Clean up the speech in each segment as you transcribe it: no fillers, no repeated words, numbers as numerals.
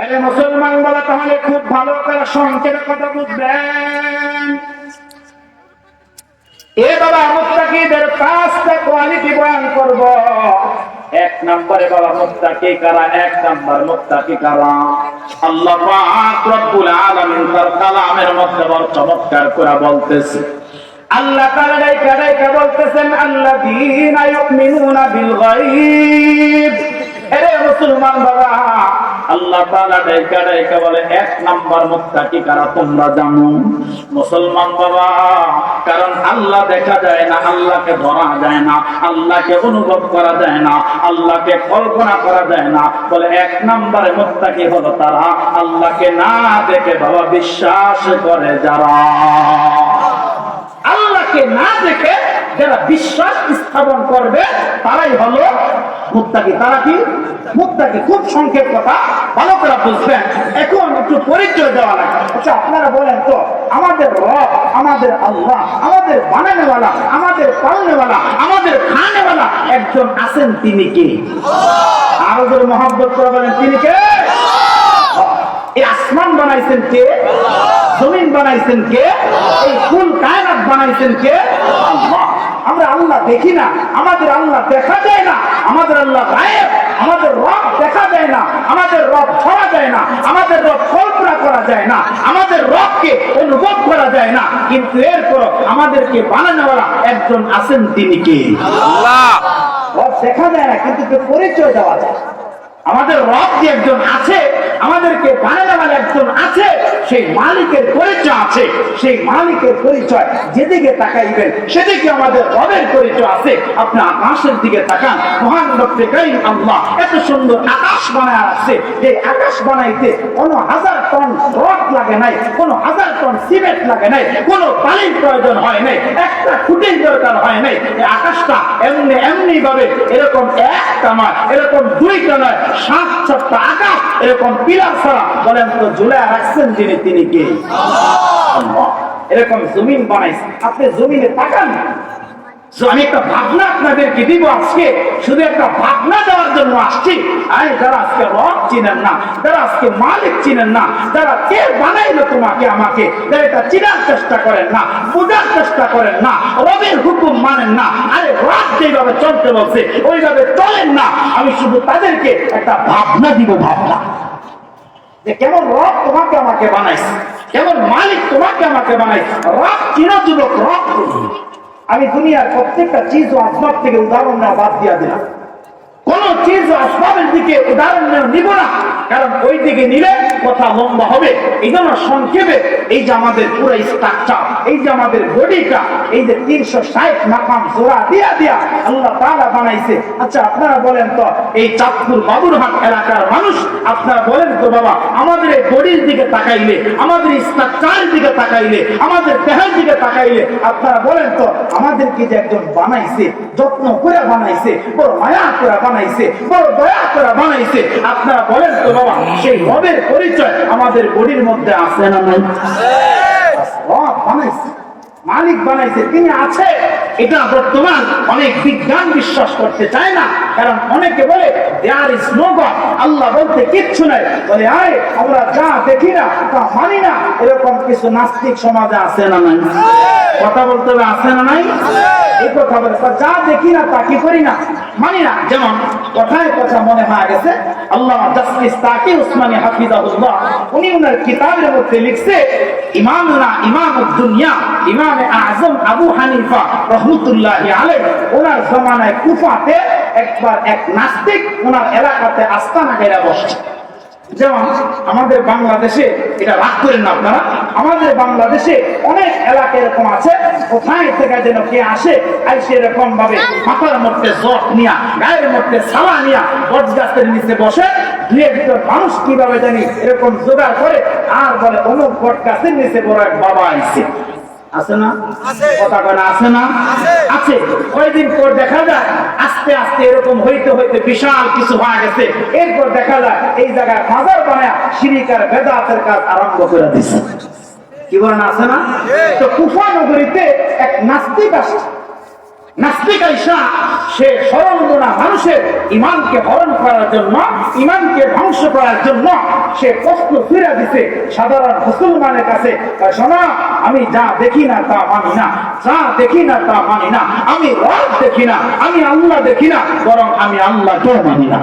আরে মুসলমান বলা তাহলে খুব ভালো করে সংক্ষেপে কথা বুঝবেন। এ বাবা মুত্তাকিদের 5টা কোয়ালিটি বয়ান করব। 1 নম্বরে বাবা মুত্তাকি কারা, 1 নম্বর মুত্তাকি কারা। আল্লাহ পাক রব্বুল আলামিন তার কালামের মধ্যে বড় চমৎকার করে বলতেছে। আল্লাহ তাআলা ডাইকা বলতেছেন আল্লাযীনা ইউমিনুনা বিল গায়ব। আরে মুসলমান বাবা, আল্লাহ তাআলা ডাইকা বলে 1 নাম্বার মুত্তাকি কারা তোমরা জানো মুসলমান বাবা। কারণ আল্লাহ দেখা যায় না, আল্লাহকে ধরা যায় না, আল্লাহকে অনুভব করা যায় না, আল্লাহকে কল্পনা করা যায় না। বলে 1 নম্বরে মুত্তাকি হলো তারা আল্লাহকে না দেখে বাবা বিশ্বাস করে যারা। আল্লাহকে না দেখে যারা বিশ্বাস স্থাপন করবে তারাই হলো মুত্তাকি। তারা কি মুত্তাকি? খুব সংক্ষেপ কথা, ভালো করে বুঝবেন। এখন একটু পরিচয় দেওয়া লাগে। আচ্ছা আপনারা বলেন তো, আমাদের রব, আমাদের আল্লাহ, আমাদের বানানোওয়ালা, আমাদের পালনেওয়ালা, আমাদের খানেওয়ালা একজন আছেন, তিনি কে? আরো জোরে মহব্বত করে বলেন, তিনি কে? এই আসমান বানাইছেন কে? জমিন বানাইছেন কে? এই কুল কায়নাত বানাইছেন কে? আল্লাহ। আমরা আল্লাহ দেখি না, আমাদের আল্লাহ দেখা যায় না, আমাদের আল্লাহ গায়েব, আমাদের রব দেখা যায় না, আমাদের রব ধরা যায় না, আমাদের রব কল্পনা করা যায় না, আমাদের রবকে অনুভব করা যায় না। কিন্তু এরপর আমাদেরকে বানানোওয়ালা একজন আছেন, তিনি কে? আল্লাহ। রব দেখা যায় না কিন্তু পরিচয় দেওয়া যায়। আমাদের রব যে একজন আছে, আমাদেরকে বানানোওয়ালা একজন আছে, সেই মালিকের পরিচয় আছে। সেই মালিকের পরিচয় যেদিকে তাকাইবেন সেদিকে আমাদের রবের পরিচয় আছে। আপনি আকাশের দিকে তাকান, মহান রব্বে কারীম আল্লাহ এত সুন্দর আকাশ বানায় আছে, যে আকাশ বানাইতে কোনো 1000 টন রড লাগে নাই, কোনো 1000 টন সিমেন্ট লাগে নাই, কোনো বালির প্রয়োজন হয় নাই, একটা খুঁটির দরকার হয় নাই। এই আকাশটা এমনি ভাবে এরকম একটা নয়, এরকম 2টা নয়, 7-7টা আকাশ এরকম পিলার ছাড়া বলেন তো ঝুলায় রাখছেন যিনি, তিনি কে? আল্লাহ। এরকম জমিন বানাইছে, আপনি জমিনে তাকান। আমি একটা ভাবনা আপনাদেরকে দিব আজকে, শুধু একটা ভাবনা দেওয়ার জন্য আসছি। যারা আজকে রব চিনেন না, যারা আজকে মালিক চিনেন না, যারা কে বানাইলো তোমাকে আমাকে, যারা এটা চিনার চেষ্টা করেন না, বোঝার চেষ্টা করেন না, রবের হুকুম মানেন না, আরে রব যেভাবে চলতে বলছে ওইভাবে চলেন না, আমি শুধু তাদেরকে একটা ভাবনা দিব। ভাবনা যে কেমন রব তোমাকে আমাকে বানাইছে, কেমন মালিক তোমাকে আমাকে বানাইছে। রব চিনা যুবক, রব। আমি দুনিয়ার প্রত্যেকটা চিজ ও আসবাব থেকে উদাহরণ নেওয়া বাদ দিয়া দিলাম। কোন চিজ ও আসবাবের দিকে উদাহরণ নিব না, কারণ ওই দিকে নিলে কথা লম্বা হবে। এই জন্য সংক্ষেপে এই যে আমাদের পুরো স্ট্রাকচার, এই যে আমাদের বডিটা, এই যে 360 মাকাম জোড়া দিয়া দিয়া আল্লাহ তাআলা বানাইছে। আচ্ছা আপনারা বলেন তো, এই চাঁদপুর বাবুরহাট এলাকার মানুষ, আপনারা বলেন তো বাবা, আমাদের এই বডির দিকে তাকাইলে, আমাদের স্ট্রাকচারের দিকে তাকাইলে, আমাদের দেহের দিকে তাকাইলে, আপনারা বলেন তো আমাদেরকে যে একজন বানাইছে, যত্ন করে বানাইছে, বড় মায়া করে বানাইছে, বড় দয়া করে বানাইছে, আপনারা বলেন তো বাবা, সেই রবের পরিচয় আমাদের বডির মধ্যে আছে না নাই? রব বানাইছে, মালিক বানাইছে, তিনি আছে। এটা বর্তমান অনেক বিজ্ঞান বিশ্বাস করতে চায় না, কারণ অনেকে বলে দেয়ার ইজ নো গড, আল্লাহ বলতে কিচ্ছু নাই। বলে আমরা যা দেখি না তা মানি না, এরকম কিছু নাস্তিক সমাজে আছে না নাই? কথা বলতে হবে, আছে না নাই? এই কথা বলে যা দেখি না তা কি করি না, মানি না। যেমন কথায় কথা মনে হয়ে গেছে, আল্লাহ জাস্টিস তাকি উসমানী হাফিজাহুল্লাহ, উনি ওনার কিতাবের মধ্যে লিখছে, ইমামুনা ইমামুদ দুনিয়া ইমামে আজম আবু হানিফা রহমতুল্লাহি আলাইহি, ওনার জমানায় কুফাতে একবার এক নাস্তিক ওনার এলাকাতে আস্তানা গেরা বসছে। যেমন আমাদের বাংলাদেশে, এটা রাগ করেন না আপনারা, আমাদের বাংলাদেশে অনেক এলাকা এরকম আছে, কোথায় থেকে যেন কে আসে, আইসে এরকম ভাবে মাথার মধ্যে জট নিয়া, গায়ের মধ্যে সালা নিয়া বট গাছের নিচে বসে, 2-1 মানুষ কিভাবে জানি এরকম জোগাড় করে আর বলে অমুক বট গাছের নিচে বড় এক বাবা আইছে। আছে না? কথা কয় আছে না? আছে। কয়েকদিন পর দেখা যায় আস্তে আস্তে এরকম হইতে হইতে বিশাল কিছু হয়ে গেছে। এরপর দেখা যায় এই জায়গায় মাজার বানায় শিরক আর বেদাতের কাজ আরম্ভ করে দিছে। কি বলেন, আছে না? তো কুফা নগরীতে এক নাস্তিক আসছে। নাস্তিক আইসা সে সরল মোনা মানুষের ইমানকে হরণ করার জন্য, ইমানকে ধ্বংস করার জন্য সে প্রশ্ন ফিরে দিছে সাধারণ মুসলমানের কাছে। শোনা, আমি যা দেখি না তা মানি না, যা দেখি না তা মানি না, আমি রব দেখি না, আমি আল্লাহ দেখি না, বরং আমি আল্লাহকেও মানি না।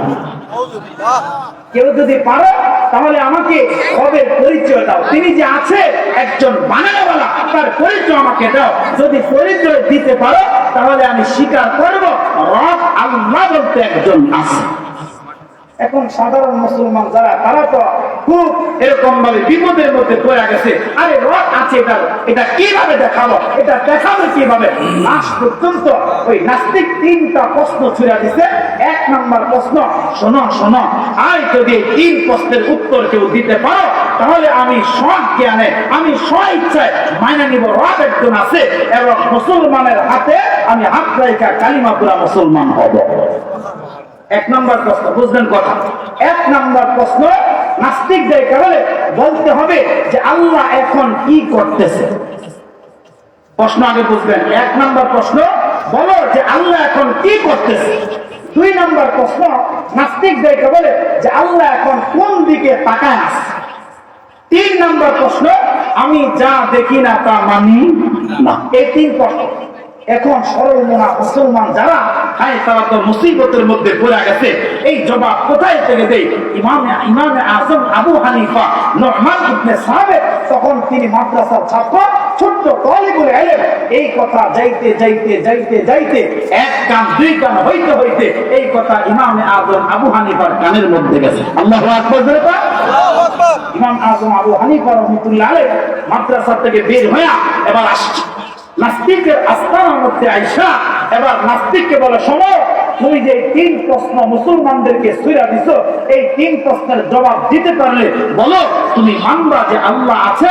কেউ যদি পারো তাহলে আমাকে রবের পরিচয় দাও, তিনি যে আছে একজন বানানোওয়ালা, তার পরিচয় আমাকে দাও। যদি পরিচয় দিতে পারো তাহলে আমি স্বীকার করব রব আল্লাহ বলতে একজন আছে। এখন সাধারণ মুসলমান যারা, তারা তো খুব এরকম ভাবে বিপদের মধ্যে পড়ে গেছে। আরে রব আছে, এটা কিভাবে দেখাবো, এটা দেখাবো কিভাবে? লাস্ট পর্যন্ত ওই নাস্তিক তিনটা প্রশ্ন ছুড়ে দিছে। এক নাম্বার প্রশ্ন, শোনো শোনো, আই যদি তিন প্রশ্নের উত্তর কেউ দিতে পারো তাহলে আমি সৎ জ্ঞানে, আমি স্ব ইচ্ছায় মাইনে নিব রব একজন আছে, এবং মুসলমানের হাতে আমি হাত রাখা কালিমা পুরা মুসলমান হব। এক নম্বর প্রশ্ন, বুঝলেন কথা? এক নম্বর প্রশ্ন নাস্তিকদের কারণে বলতে হবে যে আল্লাহ এখন কি করতেছে। প্রশ্ন আগে বুঝবেন। এক নম্বর প্রশ্ন, বলো যে আল্লাহ এখন কি করতেছে। দুই নম্বর প্রশ্ন, নাস্তিকদেরকে বলে যে আল্লাহ এখন কোন দিকে তাকায় আছে। তিন নম্বর প্রশ্ন, আমি যা দেখি না তা মানি না। এই তিন প্রশ্ন। এখন সরল মোনা মুসলমান যারা, হায় তারা তো মুসিবতের মধ্যে পড়ে গেছে। এই জবাব কোথায় থেকে দেয়? ইমামে আজম আবু হানিফা নুমান ইবনে সাবিত, তখন তিনি মাদ্রাসার ছাত্র, ছোট্ট তালিবুল ইলম। এই কথা যাইতে যাইতে যাইতে যাইতে এক কান দুই কান হইতে হইতে এই কথা ইমামে আজম আবু হানিফার কানের মধ্যে গেছে। আল্লাহু আকবার। আল্লাহু আকবার। ইমাম আজম আবু হানিফা রাহমাতুল্লাহ আলাইহি মাদ্রাসা থেকে বের হয়ে এবার আসছে নাস্তিকের আস্তানার মধ্যে আইসা। এবার নাস্তিককে বলে, শোনো, তুমি যে তিন প্রশ্ন মুসলমানদেরকে ছুঁড়ে দিছো, এই তিন প্রশ্নের জবাব দিতে পারলে বলো তুমি মানবা যে আল্লাহ আছে?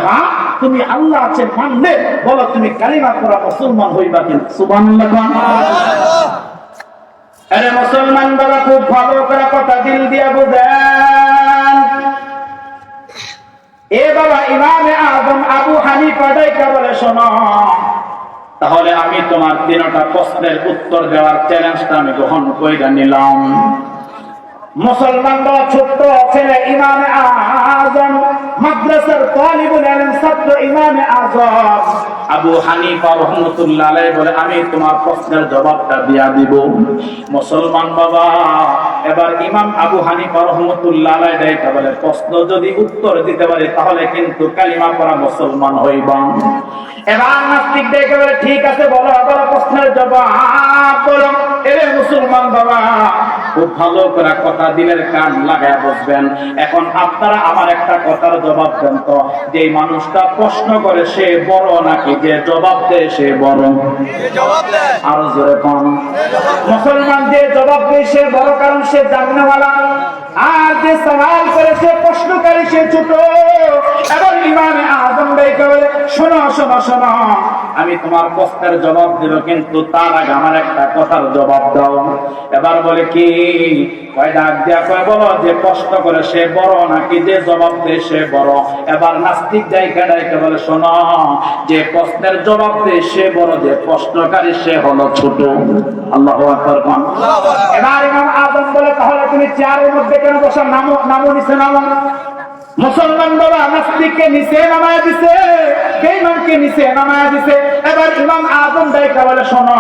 হ্যাঁ। তুমি আল্লাহ আছে মানলে বলো তুমি কালিমা পড়া মুসলমান হইবা কিনা? সুবহানাল্লাহ। আরে মুসলমান বাবা, খুব ভালো করে কথা দিল দিয়া বুঝেন। এ বাবা, ইমামে আজম আবু হানিফা ডাইকা বলে, শোনো, তাহলে আমি তোমার তিনটা প্রশ্নের উত্তর দেওয়ার চ্যালেঞ্জটা আমি গ্রহণ করে নিলাম। মুসলমান বাবা, ছোট্ট ছেলে ইমামে আজম, মাদ্রাসার তালিবুল ইলম ছাত্র ইমামে আজম আবু হানিফা রাহমাতুল্লাহ আলাইহি বলে, আমি তোমার প্রশ্নের জবাবটা দিয়া দিব। মুসলমান বাবা, এবার ইমাম আবু হানিফা রাহমাতুল্লাহ আলাইহি ডাইকা বলে, প্রশ্ন যদি উত্তর দিতে পারে তাহলে কিন্তু কালিমা পড়া মুসলমান হইবা। এবার নাস্তিক ডেকে বলে, ঠিক আছে, বলো আবার প্রশ্নের জবাব বলো। এরে মুসলমান বাবা, খুব ভালো করে কথা দিলের কান লাগায় বসবেন। এখন আপনারা আমার একটা কথার জবাব দেন তো, যে মানুষটা প্রশ্ন করে সে বড় নাকি যে জবাব দেয় সে বড়? আরো জোরে কোন? মুসলমান যে জবাব দেয় সে বড়, কারণ সে জাননেওয়ালা। আর যে সওয়াল করে সে প্রশ্নকারী সে ছোট। এবার ইমামে আজম ডাইকা বলে, শোনো শোনো শোনো, আমি তোমার প্রশ্নের জবাব দেব, কিন্তু তার আগে আমার একটা কথার জবাব দাও। এবার বলে, কি? কয় ডাক দিয়া কয়, বলো যে প্রশ্ন করে সে বড় নাকি যে জবাব দেয় সে বড়? এবার নাস্তিক ডাইকা ডাইকা বলে, শোনো, যে প্রশ্নের জবাব দেয় সে বড়, যে প্রশ্নকারী সে হলো ছোট। আল্লাহু আকবার। এবার ইমাম আজম বলে, তাহলে তুমি চেয়ারের মধ্যে কেন বসা? নামো, নামো, নিচে নামো। মুসলমান বাবা নাস্তিককে নিচে নামায়া দিছে, বেঈমানকে নিচে নামায়া দিছে। এবার ইমাম আজম ডাইকা বলে, শোনো,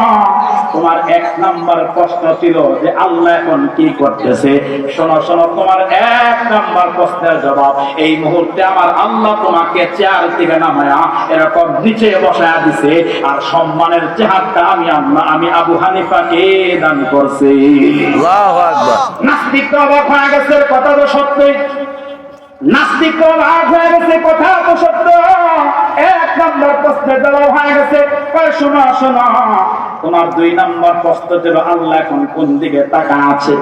তোমার এক নাম্বার প্রশ্ন ছিল যে আল্লাহ এখন কি করতেছে। শোনো শোনো, তোমার এক নাম্বার প্রশ্নের জবাব এই মুহূর্তে আমার আল্লাহ তোমাকে চেয়ার থেকে নামায়া এরকম নিচে বসায়া দিছে, আর সম্মানের চেহারটা আমি আবু হানিফাকে দান করছি। আল্লাহু আকবার। নাস্তিক তো অবাক হয়ে গেছে, কথা তো সত্যই। নাস্তিক তো অবাক হয়ে গেছে, কথা তো সত্য। এক নাম্বার প্রশ্নের জবাব হয়ে গেছে। শোনো শোনো, তোমার দুই নাম্বার প্রশ্ন ছিল আল্লাহ এখন কোন দিকে তাকায় আছে।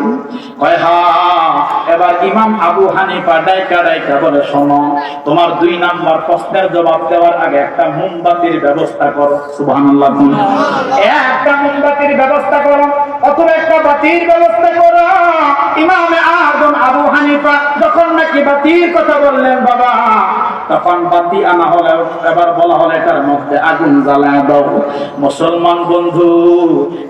কয় হ্যাঁ। এবার ইমাম আবু হানিফা ডাইকা ডাইকা বলে, শোনো, তোমার দুই নাম্বার প্রশ্নের জবাব দেওয়ার আগে একটা মোমবাতির ব্যবস্থা করো। সুবহানাল্লাহ। একটা মোমবাতির ব্যবস্থা করো, অথবা একটা বাতির ব্যবস্থা করো। ইমামে আযম আবু হানিফা যখন নাকি বাতির কথা বললেন বাবা, তখন বাতি আনা হলো, এবার বলা হলো এটার মধ্যে আগুন জ্বালায় দাও। মুসলমান বন্ধু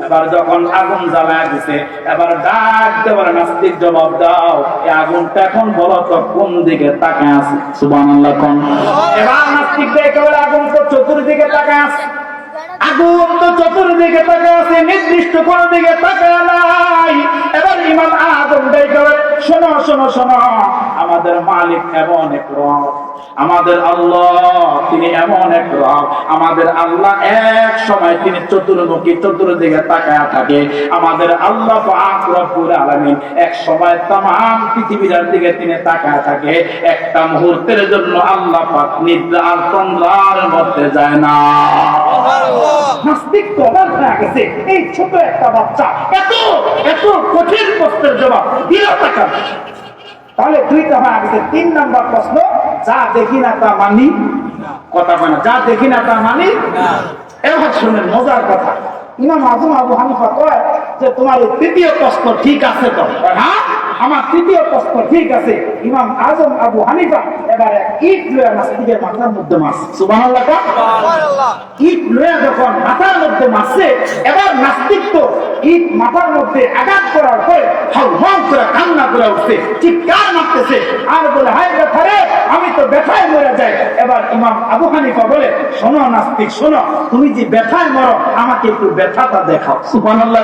এবার যখন আগুন জ্বালায় দিছে, এবার ডাক দেওয়ার নাস্তিক জবাব দাও, এই আগুনটা এখন বলো তো কোন দিকে তাকায় আছে? সুবহানাল্লাহ কোন। এবার নাস্তিক দেখে বলে আগুন তো চতুর্দিকে তাকায় আছে। আগুন তো চতুর্দিকে তাকায় আছে, নির্দিষ্ট কোন দিকে তাকায় নাই। এবার ইমাম আযম দেখে বলে শোনো শোনো শোনো, আমাদের মালিক এমন এক রব, আমাদের আল্লাহ তিনি এমন এক রব, আমাদের আল্লাহ এক সময় তিনি চতুর্মুখী, চতুর্দিকে তাকায় থাকে। আমাদের আল্লাহ পাক রব্বুল আলামিন এক সময় तमाम পৃথিবীর দিকে তিনি তাকায় থাকে। একটা মুহূর্তের জন্য আল্লাহ পাক নিদ্রা আর তন্দ্রার মধ্যে যায় না। নাস্তিক তো অবাক হয়ে গেছে, এই ছোট একটা বাচ্চা এত এত কঠিন প্রশ্নের জবাব দিল টাকা। তাহলে দুইটা হয়ে গেছে। 3 নাম্বার প্রশ্ন, যা দেখি না তা মানি, কথা বলে যা দেখি না তা মানি। এবার শুনেন মজার কথা, ইমাম আযম আবু হানিফা কয় যে তোমার এই তৃতীয় প্রশ্ন ঠিক আছে তো? হ্যাঁ, আমার তৃতীয় প্রশ্ন ঠিক আছে। ইমাম আযম আবু হানিফা এবার ইট লয়ে নাস্তিকের মাথার মধ্যে মারছে। সুবহানাল্লাহ। ইট লয়ে যখন মাথার মধ্যে মারছে, এবার নাস্তিক তো ইট মাথার মধ্যে আঘাত করার পরে হাউ করে কান্না করে উঠছে, চিৎকার মারতেছে আর বলে হায় ব্যথা রে, আমি তো ব্যথায় মরে যাই। এবার ইমাম আবু হানিফা বলে শোনো নাস্তিক শোনো, তুমি যে ব্যথায় মরো আমাকে একটু ব্যথাটা দেখাও। সুবহানাল্লাহ।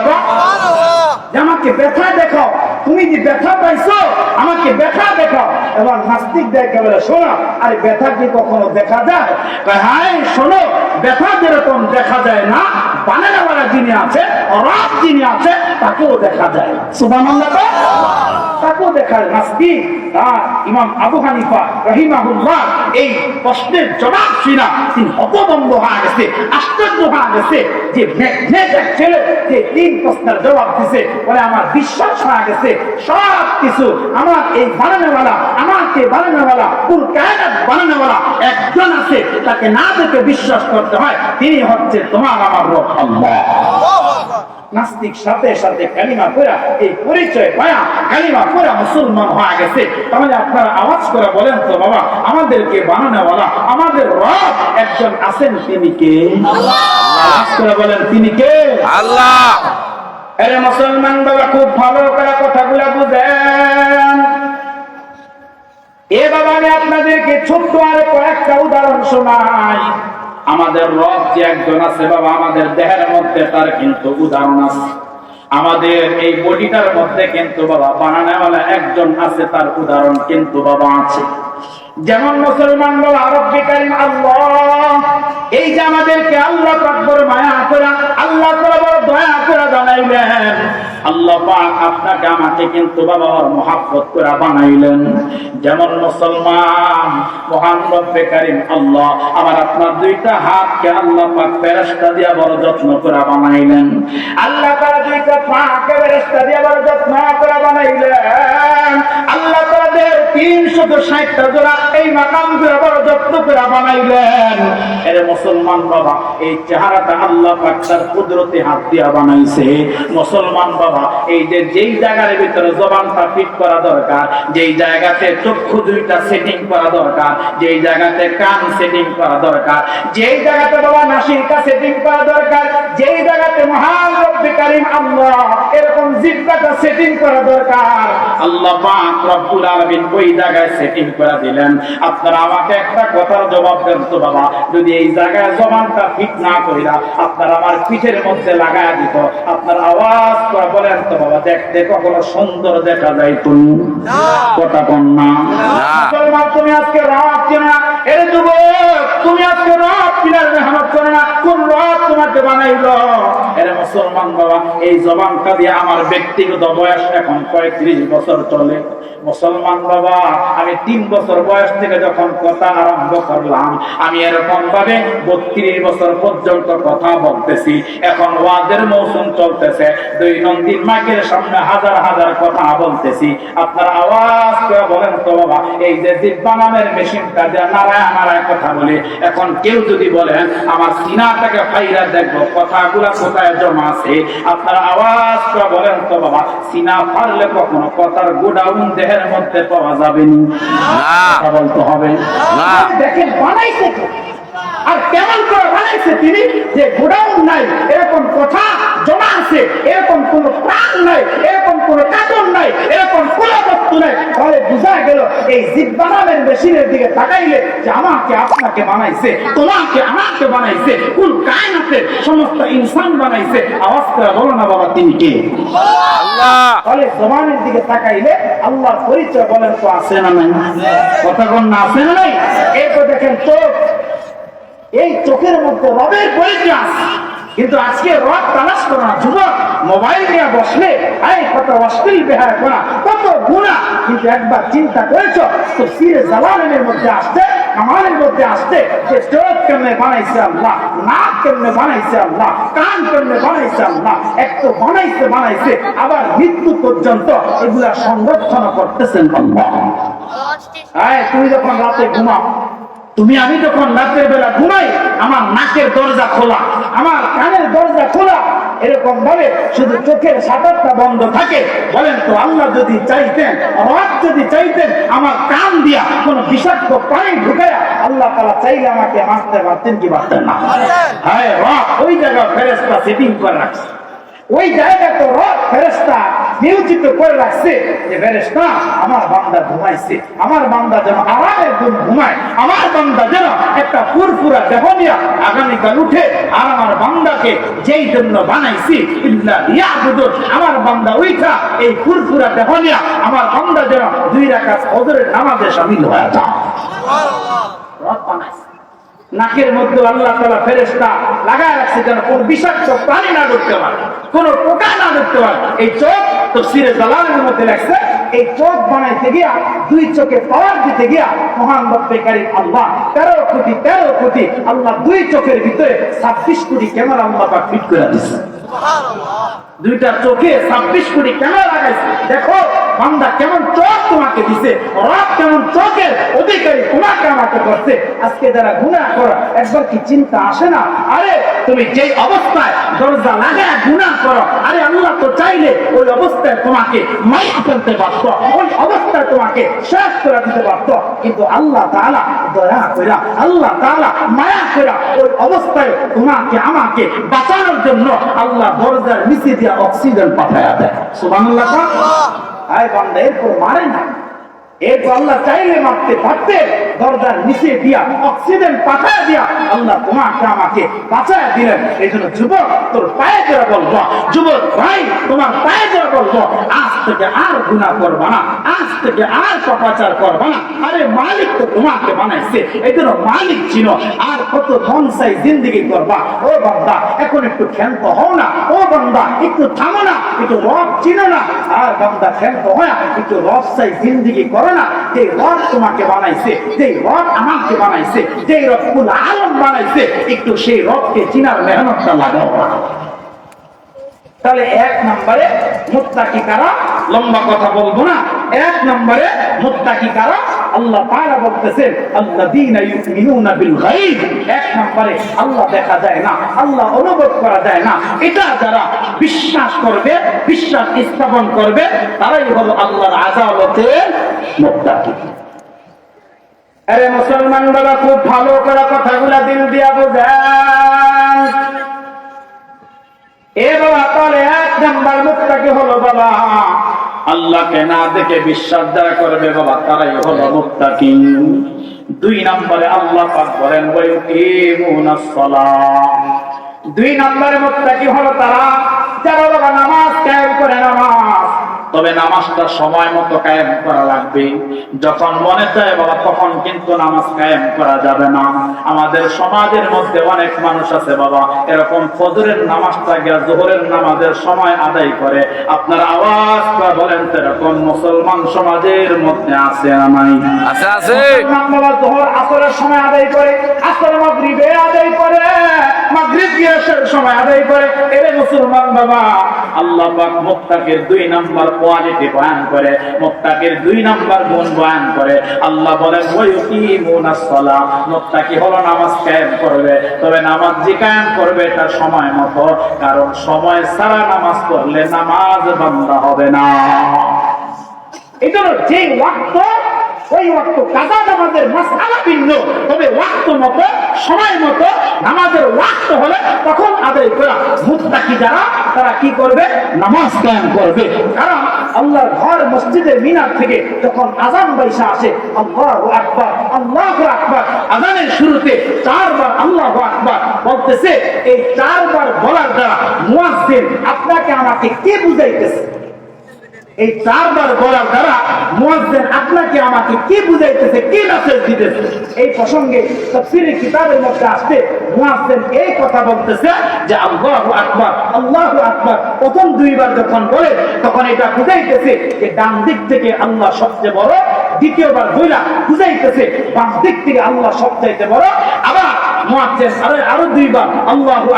আমাকে ব্যথা দেখাও, তুমি যে ব্যথা পাইছো আমাকে ব্যথা দেখাও। এবার নাস্তিক দেখে বলে শোনো, আরে ব্যথা কি কখনো দেখা যায়? হ্যাঁ শোনো, ব্যথা যেরকম দেখা যায় না, বানানোওয়ালা যিনি আছে, রব যিনি আছে, তাকেও দেখা যায়। সুবহানাল্লাহ। তাকেও দেখা যায়। নাস্তিক ইমাম আবু হানিফা রাহিমাহুল্লাহ এই প্রশ্নের জবাব শুনা তিনি হতভম্ব হয়ে গেছে, আশ্চর্য হয়ে গেছে যে ছেলে যে 3 প্রশ্নের জবাব দিছে, বলে আমার বিশ্বাস হয়ে গেছে সব কিছু আমার এই বানানোওয়ালা, আমাকে বানানোওয়ালা, পুরো কায়নাত বানানোওয়ালা একজন আছে, তাকে না দেখে বিশ্বাস করতে হয়, তিনি হচ্ছে তোমার আমার রব আল্লাহ। নাস্তিক সাথে সাথে কালিমা পড়া, এই পরিচয় পায়া কালিমা পড়া মুসলমান হয়ে গেছে। তাহলে আপনারা আওয়াজ করে বলেন তো বাবা, আমাদেরকে বানানোওয়ালা, আমাদের রব একজন আছেন, তিনি কে? আল্লাহ। আওয়াজ করে বলেন তিনি কে? আল্লাহ। আরে মুসলমান বাবা, খুব ভালো করে কথাগুলো বুঝেন। এ বাবা, আমি আপনাদেরকে ছোট্ট আর কয়েকটা উদাহরণ শোনাই। আমাদের রব যে একজন আছে বাবা, আমাদের দেহের মধ্যে তার কিন্তু উদাহরণ আছে। আমাদের এই বডিটার মধ্যে কিন্তু বাবা বানানোওয়ালা একজন আছে, তার উদাহরণ কিন্তু বাবা আছে। যেমন মুসলমান বাবা, রব্বে কারীম আল্লাহ, এই যে আমাদেরকে আল্লাহ পাক বড় মায়া করে, আল্লাহ তাআলা বড় দয়া করে বানাইলেন। আল্লাহ পাক আপনাকে আমাকে কিন্তু বাবা মহব্বত করে বানাইলেন। যেমন মুসলমান মহান রব্বে কারীম আল্লাহ আমার আপনার দুইটা হাতকে আল্লাহ পাক ফেরেশতা দিয়া বড় যত্ন করে বানাইলেন। আল্লাহ তাআলা দুইটা পাকে ফেরেশতা দিয়া বড় যত্ন করে বানাইলেন। আল্লাহ তাআলা 360টা জোড়া এই মাকাম জোড়া বড় যত্ন করে বানাইলেন। এর মুসলমান বাবা, এই চেহারাটা আল্লাহ পাক তার কুদরতি হাত দিয়া বানাইছে। মুসলমান বাবা, এই যে যেই জায়গার ভিতরে জবানটা ফিট করা দরকার, যেই জায়গাতে চক্ষু দুইটা সেটিং করা দরকার, যেই জায়গাতে কান সেটিং করা দরকার, যেই জায়গাতে বাবা নাসিকা সেটিং করা দরকার, যেই জায়গাতে মহান রব্বে কারীম আল্লাহ এরকম জিহ্বাটা সেটিং করা দরকার, আল্লাহ পাক রব্বুল আলামিন ওই জায়গায় সেটিং করে দিলেন। আপনারা আমাকে একটা কথার জবাব দেন তো বাবা, যদি এই জায়গায় জবানটা ফিট না কইরা আপনারা আমার পিঠের মধ্যে লাগায়া দিত, আপনার আওয়াজ করে বলেন তো বাবা, দেখতে কখনো সুন্দর দেখা যায়? তুমি কথা বল না। মুসলমান, তুমি আজকে রব চেনা, এর যুবক তুমি আজকে রব চিনার মেহনত করো না, কোন রব তোমাকে বানাইলো? এর মুসলমান বাবা, এই জবানটা দিয়ে আমার ব্যক্তিগত বয়স এখন 35 বছর চলে। মুসলমান বাবা, আমি 3 বছর বয়স থেকে যখন কথা আরম্ভ করলাম, আমি এরকম ভাবে 32 বছর পর্যন্ত কথা বলতেছি। এখন ওয়াজের মৌসুম চলতেছে, দৈনন্দিন মাইকের সামনে হাজার হাজার কথা বলতেছি। আপনার আওয়াজ করে বলেন তো বাবা, এই যে জিহ্বা নামের মেশিনটা যে নাড়ায় নাড়ায় কথা বলে, এখন কেউ যদি বলেন আমার সিনাটাকে ফাইরা দেখবো কথাগুলা কোথায় জমা আছে, আপনার আওয়াজ করে বলেন তো বাবা, সিনা ফাড়লে কখনো কথার গোডাউন দেহের মধ্যে পাওয়া যাবে না, বলতে হবে না। দেখেন বানাইছে আর কেমন করে বানাইছে তিনি, যে গোডাউন নাই, এরকম কথা জমা আছে, এরকম কোন প্রাণ নাই, এরকম কোন কাটন নাই, এরকম কোন বস্তু নাই। তাহলে বোঝা গেল এই জিহ্বা নামের মেশিনের দিকে তাকাইলে যে আমাকে আপনাকে বানাইছে, তোমাকে আমাকে বানাইছে, কোন কায়নাতের সমস্ত ইনসান বানাইছে। আওয়াজ করে বলো না বাবা, তিনি কে? আল্লাহ। তাহলে জবানের দিকে তাকাইলে আল্লাহর পরিচয় বলেন তো আছে না নাই? কথা কোন না আছে না নাই? এরপর দেখেন চোখ, এই চোখের মধ্যে রবের পরিচয় আছে, কিন্তু আজকে রব তালাশ করো না। যুবক মোবাইল নিয়ে বসলে এই কত অশ্লীল বেহায়া করা, কত গুনাহ, কিন্তু একবার চিন্তা করেছো তো সিরে জালালের মধ্যে আসছে, আমাদের মধ্যে আসছে যে চোখ কেমনে বানাইছে আল্লাহ, নাক কেমনে বানাইছে আল্লাহ, কান কেমনে বানাইছে আল্লাহ, একটু বানাইছে আবার মৃত্যু পর্যন্ত এগুলা সংরক্ষণ করতেছেন আল্লাহ। তুমি যখন রাতে ঘুমাও, তুমি আমি যখন রাতের বেলা ঘুমাই, আমার নাকের দরজা খোলা, আমার কানের দরজা খোলা, এরকম ভাবে শুধু চোখের শাটারটা বন্ধ থাকে। বলেন তো আল্লাহ যদি চাইতেন, রব যদি চাইতেন, আমার কান দিয়া কোন বিষাক্ত পানি ঢুকায়া আল্লাহ তাআলা চাইলে আমাকে মারতে পারতেন কি পারতেন না? হ্যাঁ, রব ওই জায়গায় ফেরেশতা সেটিং করে রাখছে, ওই জায়গা তো রব ফেরেশতা নিয়োজিত করে রাখছে যে ফেরেশতা আমার বান্দা ঘুমাইছে, আমার বান্দা যেন আরামের ঘুম ঘুমায়, আমার বান্দা যেন একটা ফুরফুরা দেহ নিয়ে আগামীকাল উঠে আর আমার বান্দাকে যেই জন্য বানাইছি ইল্লা লিয়াবুদুন, আমার বান্দা উঠা এই ফুরফুরা দেহ নিয়ে আমার বান্দা যেন 2 রাকাত ফজরের নামাজে শামিল হয়ে যায়। সুবহানাল্লাহ। রব বানাইছে। নাকের মধ্যে আল্লাহ তাআলা ফেরেশতা লাগায় রাখছে যেন কোন বিষাক্ত প্রাণী না ঢুকতে পারে, কোন পোকা না ঢুকতে পারে। এই চোখ তাফসীরে জালালের মধ্যে লেখছে, এই চোখ বানাইতে গিয়া, 2 চোখে পাওয়ার দিতে গিয়া মহান রব্বে কারীম আল্লাহ 13 কোটি আল্লাহ 2 চোখের ভিতরে 26 কোটি ক্যামেরা আল্লাহ পাক ফিট করে দিয়েছে। সুবহানাল্লাহ। 2টা চোখে 26 কোটি ক্যামেরা লাগাইছে। দেখো বান্দা কেমন চোখ তোমাকে দিছে, রব কেমন চোখের অধিকারী তোমাকে আমাকে করছে। আজকে যারা গুনাহ করে একবার কি চিন্তা আসে না, আরে তুমি যেই অবস্থায় দরজা লাগায় গুনাহ করো, আরে আল্লাহ তো চাইলে ওই অবস্থায় তোমাকে মাইয়া ফেলতে পারত, ওই অবস্থায় তোমাকে শেষ করে দিতে পারত, কিন্তু আল্লাহ তাআলা দয়া কইরা, আল্লাহ তাআলা মায়া কইরা ওই অবস্থায় তোমাকে আমাকে বাঁচানোর জন্য আল্লাহ দরজার নিচে দিয়ে অক্সিজেন পাঠায়া দেয়। সুবহানাল্লাহ। আয় বান্দা এরপর মারে না, এরপর আল্লাহ চাইলে মারতে পারতেন, দরজার নিচে দিয়া অক্সিজেন পাঠায় দিয়া আল্লাহ তোমাকে আমাকে বাঁচায় দিলেন। এই জন্য যুবক তোর পায়ে ধরে বলবো, যুবক ভাই তোমার পায়ে ধরে বলবো, আজ থেকে আর গুনাহ করবা না, আজ থেকে আর পাপাচার করবা না। আরে মালিক তো তোমাকে বানাইছে, এই জন্য মালিক চিনো। আর কত ধনসাই জিন্দেগি করবা? ও বান্দা এখন একটু ক্ষান্ত হও না, ও বান্দা একটু থামো না, একটু রব চিনো না। আর বান্দা ক্ষান্ত হয় একটু রব চাই জিন্দেগি করো না। যে রব তোমাকে বানাইছে, যে রব আমাকে বানাইছে, যে রব্বুল আলামিন বানাইছে, একটু সেই রবকে চিনার মেহনতটা লাগাও। তাহলে 1 নম্বরে মুত্তাকি কারা, লম্বা কথা বলবো না। 1 নম্বরে মুত্তাকি কারা, আল্লাহ তাআলা বলতেছেন আল্লাযীনা ইউমিনুনা বিল গায়ব। 1 নম্বরে আল্লাহ দেখা যায় না, আল্লাহ অনুভব করা যায় না, এটা যারা বিশ্বাস করবে, বিশ্বাস স্থাপন করবে, তারাই হলো আল্লাহর আযাবতের মুত্তাকি। আরে মুসলমান বাবা খুব ভালো করে কথাগুলা দিল দিয়া বুঝেন। এ বাবা তাহলে 1 নাম্বার মুত্তাকি হলো বাবা আল্লাহকে না দেখে বিশ্বাস যারা করবে বাবা, তারাই হলো মুত্তাকি। 2 নম্বরে আল্লাহ পাক বলেন ওয়ায়ুকিমুনাস সালাহ। 2 নম্বরে মুত্তাকি হলো তারা যারা বাবা নামাজ কায়েম করে, নামাজ তবে নামাজটা সময় মতো কায়েম করা লাগবে। যখন মনে চায় বাবা তখন কিন্তু নামাজ কায়েম করা যাবে না। আমাদের সমাজের মধ্যে অনেক মানুষ আছে বাবা এরকম ফজরের নামাজটা গিয়া যোহরের নামাজের সময় আদায় করে। আপনার আওয়াজ বলেন তো এরকম মুসলমান সমাজের মধ্যে আছে না নাই? আছে আছে। বাবা যোহর আসরের সময় আদায় করে, আসর মাগরিবে আদায় করে, মাগরিব গিয়াসের সময় আদায় করে। এরে মুসলমান বাবা, আল্লাহ পাক মুত্তাকির 2 নাম্বার কোয়ালিটি বয়ান করে, মুত্তাকির 2 নাম্বার গুণ বয়ান করে। আল্লাহ বলেন ওয়ায়ুকিমুনাস সালাহ, মুত্তাকি হলো নামাজ কায়েম করবে। তবে নামাজ যে কায়েম করবে তার সময় মতো, কারণ সময় ছাড়া নামাজ পড়লে নামাজ বান্দা হবে না। এই জন্য যে ওয়াক্ত ওই ওয়াক্ত কাজা নামাজের মাসআলা ভিন্ন, তবে ওয়াক্ত মতো সময় মতো নামাজের ওয়াক্ত হলে তখন আদায় করা। মুত্তাকি যারা তারা কি করবে? নামাজ কায়েম করবে। কারণ আল্লাহর ঘর মসজিদের মিনার থেকে যখন আযান বাইসা আসে আল্লাহু আকবার আল্লাহু আকবার, আযানের শুরুতে 4 বার আল্লাহু আকবার বলতেছে। এই 4 বার বলার দ্বারা মুয়াজ্জিন আপনাকে আমাকে কে বুঝাইতেছে? এই 4 বার বলার দ্বারা মুয়াজ্জিন আপনাকে আমাকে কি বুঝাইতেছে, কি মেসেজ দিতেছে? এই প্রসঙ্গে তাফসীরের কিতাবের মধ্যে আসছে মুয়াজ্জিন এই কথা বলতেছে যে আল্লাহু আকবার আল্লাহু আকবার প্রথম 2 বার যখন বলে তখন এটা বুঝাইতেছে যে ডান দিক থেকে আল্লাহ সবচেয়ে বড়। দ্বিতীয়বার বইলা বুঝাইতেছে বাম দিক থেকে আল্লাহ সবচাইতে বড়। আবার মুয়াজ্জিন আরো 2 বার আল্লাহু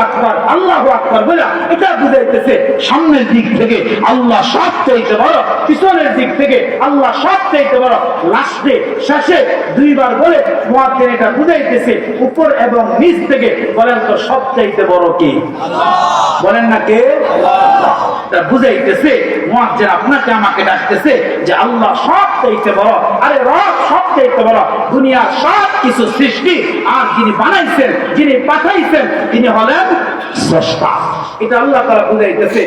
আকবার বইলা এটা বুঝাইতেছে সামনের দিক থেকে আল্লাহ সবচাইতে বড়, পিছনের দিক থেকে আল্লাহ সবচাইতে বড়। লাস্টে শেষে 2 বার বলে মুয়াজ্জিন এটা বুঝাইতেছে উপর এবং নিচ থেকে। বলেন তো সবচাইতে বড় কে? আল্লাহ। বলেন না কে? আল্লাহ। এটা বুঝাইতেছে মুয়াজ্জিন আপনাকে আমাকে ডাকতেছে যে আল্লাহ সবচাইতে বড়। আরে রব সবচাইতে বড়। দুনিয়ার সব কিছু সৃষ্টি আর যিনি বানাইছেন, যিনি পাঠাইছেন তিনি হলেন স্রষ্টা। এটা আল্লাহ তাআলা বুঝাইতেছে।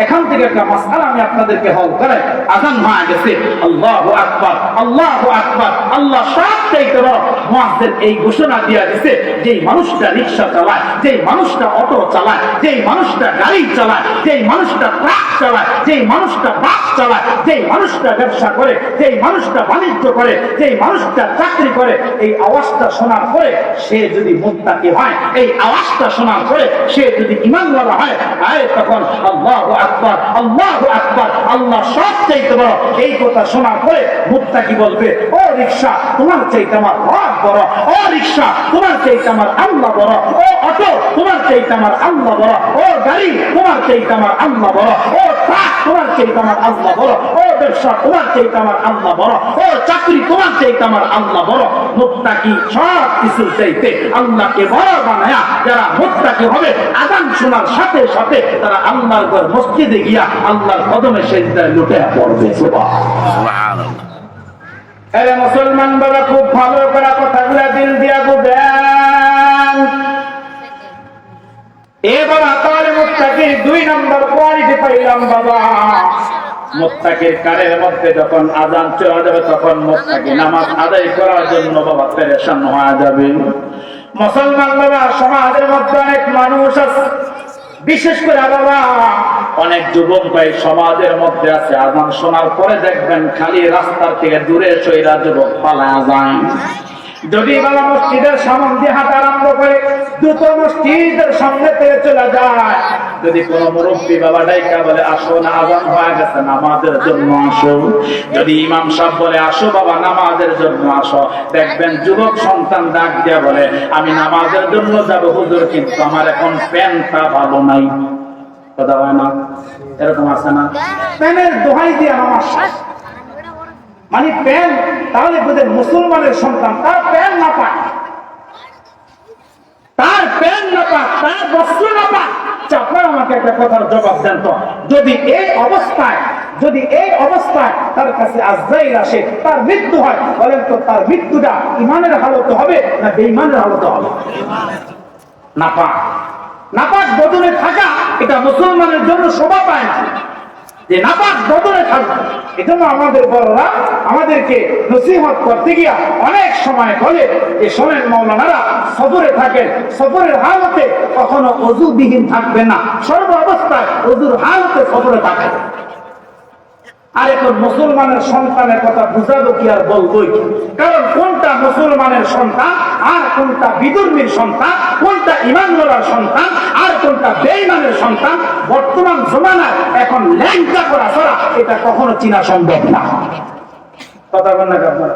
এখন থেকে একটা মাসআলা আমি আপনাদেরকে হল করাই। আযান হয়ে গেছে, আল্লাহু আকবার আল্লাহু আকবার, আল্লাহ সবচাইতে বড়। মুয়াজ্জিন এই ঘোষণা দিয়া দিয়েছে যেই মানুষটা রিকশা চালায়, যেই মানুষটা অটো চালায়, যেই মানুষটা গাড়ি চালায়, যেই মানুষটা ট্রাক চালায়, যেই মানুষটা বাস চালায়, যেই মানুষটা ব্যবসা করে, যেই মানুষটা বাণিজ্য করে, যেই মানুষটা চাকরি করে, এই আওয়াজটা শোনার পরে সে যদি মুত্তাকি হয়, এই আওয়াজটা শোনার পরে সে যদি ঈমানওয়ালা হয়, তখন আল্লাহু আকবার আল্লাহু আকবার আল্লাহ সবচাইতে বড়। এই কথা শোনার পরে মুত্তাকি বলবে ও রিকশা তোমার চাইতে আমার রব বড়, ও রিকশা তোমার চাইতে আমার আল্লাহ বড়, ও অটো তোমার চাইতে আমার আল্লাহ বড়, ও গাড়ি তোমার চাইতে আমার আল্লাহ বড়, ও ট্রাক তোমার চাইতে আমার আল্লাহ বড়, ও ব্যবসা তোমার চাইতে আমার আল্লাহ বড়, ও চাকরি তোমার চাইতে আমার আল্লাহ বড়। মুত্তাকি সব কিছু চাইতে আল্লাহকে বড় বানায়া যারা মুত্তাকি হবে আযান শোনার সাথে সাথে তারা আল্লাহর ঘর মসজিদে গিয়া আল্লাহর কদমে সিজদায় লুটে পড়বে। সুবহানাল্লাহ। আরে মুসলমান বাবা খুব ভালো করে কথাগুলো দিল দিয়া বুঝেন। এবার তাহলে মুত্তাকির 2 নম্বর কোয়ালিটি পাইলাম বাবা। মুত্তাকির কারের মধ্যে যখন আযান চলে যাবে তখন মুত্তাকি নামাজ আদায় করার জন্য বাবা পেরেশান হয়ে যাবে। মুসলমান বাবা সমাজের মধ্যে অনেক মানুষ আছে, বিশেষ করে বাবা অনেক যুবক ভাই সমাজের মধ্যে আছে। আযান শোনার পরে দেখবেন খালি রাস্তার থেকে দূরে সইরা যুবক পালায়া যায়। যদি বাবা মসজিদের সামনে দিয়ে হাঁটা আরম্ভ করে দ্রুত মসজিদের সামনে থেকে চলে যায়। যদি কোনো মুরব্বী বাবা ডাইকা বলে আসো না আযান হয়ে গেছে নামাজের জন্য আসো, যদি ইমাম সাহেব বলে আসো বাবা নামাজের জন্য আসো, দেখবেন যুবক সন্তান ডাক দিয়া বলে আমি নামাজের জন্য যাব হুজুর কিন্তু আমার এখন প্যান্টটা ভালো নাই। কথা হয় না? এরকম আছে না? প্যানের দোহাই দিয়ে নামাজ শেষ। মানে প্যান, তাহলে বুঝেন মুসলমানের সন্তান তার প্যান না পাক, তার প্যান না পাক, তার বস্ত্র না পাক। আপনারা আমাকে একটা কথার জবাব দেন তো, যদি এই অবস্থায় তার কাছে আজরাইল আসে, তার মৃত্যু হয়, বলেন তো তার মৃত্যুটা ঈমানের হালতে হবে না বেঈমানের হালতে হবে? নাপাক বদনে থাকা এটা মুসলমানের জন্য শোভা পায় না যে নাপাক বদনে থাকবে। এজন্য আমাদের বড়রা আমাদেরকে নসিহত করতে গিয়া অনেক সময় বলে যে শোনেন মাওলানারা সফরে থাকেন, সফরের হালতে কখনো ওযুবিহীন থাকবেন না, সর্ব অবস্থায় ওযুর হালতে সফরে থাকেন। আর এখন মুসলমানের সন্তানের কথা বুঝাবো কি আর বলবোই কি? কারণ কোনটা মুসলমানের সন্তান আর কোনটা বিধর্মীর সন্তান, কোনটা ইমানওয়ালার সন্তান আর কোনটা বেঈমানের সন্তান, বর্তমান জমানায় এখন ল্যাংটা করা ছাড়া এটা কখনো চিনা সম্ভব না। কথা বল না আপনারা,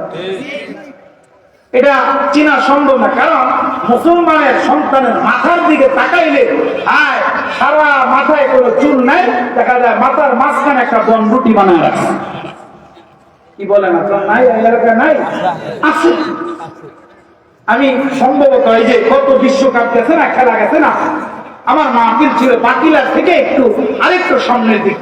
এটা চিনা সম্ভব না। কারণ মুসলমানের সন্তানের মাথার দিকে তাকাইলে আয় সারা মাথায় কোনো চুল নাই, দেখা যায় মাথার মাঝখানে একটা বনরুটি বানায় রাখছে। কি বলেন আপনার নাই? এলাকা নাই? আছে। আমি সম্ভবত এই যে কত বিশ্বকাপ গেছে না, খেলা গেছে না, আমার মাহফিল ছিল বাকিলার থেকে একটু আরেকটু সামনের দিক।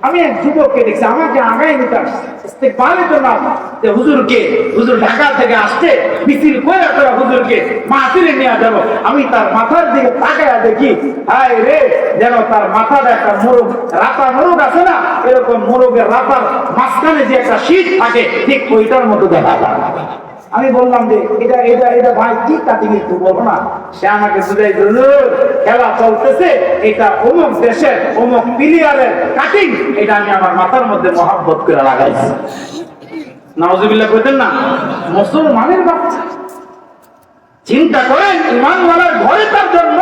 আমি এক যুবককে দেখছি, আমাকে আগায় নিতে আসতে পারে তো না, যে হুজুরকে, হুজুর ঢাকা থেকে আসছে, মিছিল করে তোরা হুজুরকে মাহফিলে নিয়ে যাবো। আমি তার মাথার দিকে তাকায়া দেখি, হায় রে, যেন তার মাথাটা একটা মোরগ, রাতা মোরগ আছে না, এরকম মোরগের রাতার মাঝখানে যে একটা শীত থাকে, ঠিক ওইটার মতো দেখা যায়। আমি বললাম যে এটা এটা এটা ভাই কি কাটিং একটু বলো না। সে আমাকে বুঝাই দিল, খেলা চলতেছে, এটা অমুক দেশের অমুক প্লেয়ারের কাটিং, এটা আমি আমার মাথার মধ্যে মহব্বত করে লাগাইছি। নাউজুবিল্লাহ কইতেন না? মুসলমানের বাচ্চা, চিন্তা করেন, ইমানওয়ালার ঘরে তার জন্ম,